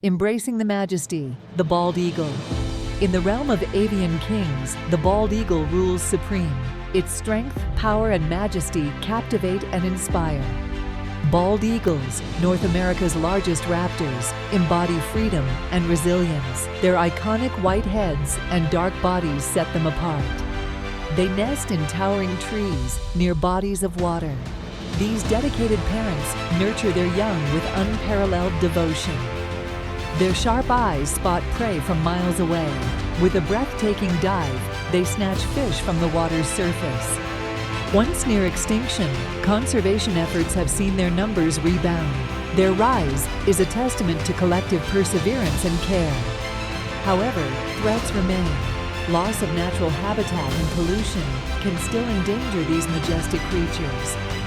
Embracing the majesty, the bald eagle. In the realm of avian kings, the bald eagle rules supreme. Its strength, power, and majesty captivate and inspire. Bald eagles, North America's largest raptors, embody freedom and resilience. Their iconic white heads and dark bodies set them apart. They nest in towering trees near bodies of water. These dedicated parents nurture their young with unparalleled devotion. Their sharp eyes spot prey from miles away. With a breathtaking dive, they snatch fish from the water's surface. Once near extinction, conservation efforts have seen their numbers rebound. Their rise is a testament to collective perseverance and care. However, threats remain. Loss of natural habitat and pollution can still endanger these majestic creatures.